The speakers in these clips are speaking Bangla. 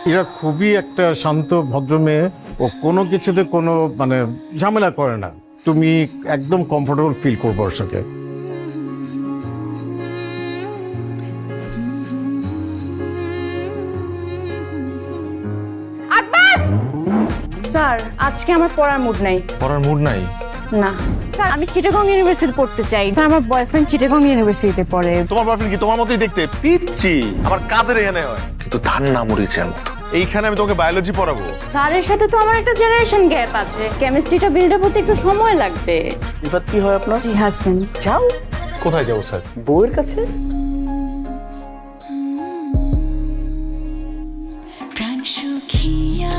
এরা খুবই একটা শান্ত ভদ্র মেয়ে, ও কোনো কিছুতে কোনো মানে ঝামেলা করে না। তুমি একদম কমফোর্টেবল ফিল করবো ওর সাথে। স্যার আজকে আমার পড়ার মুড নাই। পড়ার মুড নাই? না স্যার, আমি চিটাগং ইউনিভার্সিটি পড়তে চাই। স্যার আমার বয়ফ্রেন্ড চিটাগং ইউনিভার্সিটিতে পড়ে। তোমার বয়ফ্রেন্ড কি তোমার মতোই দেখতে? পিচ্ছি আমার কাদের এখানে হয়, কিন্তু ধান না মরিচের মতো। এইখানে আমি তোমাকে বায়োলজি পড়াবো? স্যারের সাথে তো আমার একটা জেনারেশন গ্যাপ আছে, কেমিস্ট্রিটা বিল্ড আপ হতে একটু সময় লাগবে। এবার কি হয় আপনার? জি হাজবেন্ড। যাও। কোথায় যাবো স্যার? বউয়ের কাছে। প্রাণ সুখিয়া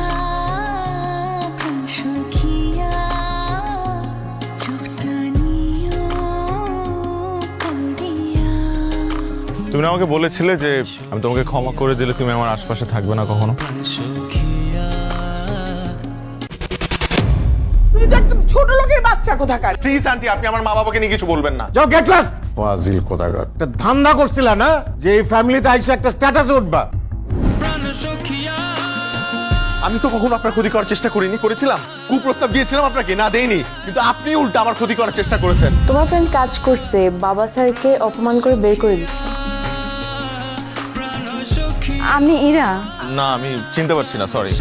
প্রাণ সুখিয়া চোখটা নিও পড়িয়া। তুমি না আমাকে বলেছিলে যে আমি তোমাকে ক্ষমা করে দিলে তুমি আমার আশপাশে থাকবে না কখনো? তুই তো একদম ছোট লোকের বাচ্চা কোথাকার। প্লিজ আন্টি, আপনি আমার মা বাবাকে নিয়ে কিছু বলবেন না। যাও গেট লস্ট। ফাজিল কোথাকার। একটা ধান্দা করছিল না যে এই ফ্যামিলিতে আইসা একটা স্ট্যাটাসে উঠবা। আমি তো কখনো আপনার ক্ষতি করার চেষ্টা করিনি। করেছিলাম? কুপ্রস্তাব দিয়েছিলাম আপনাকে? না দেইনি, কিন্তু আপনি উল্টা আমার ক্ষতি করার চেষ্টা করেছেন। তোমার ফ্রেন্ড কাজ করছে, বাবা স্যারকে অপমান করে বের করে দিচ্ছে। আমি ইরা। না, আমি চিনতে পারছি না, সরি।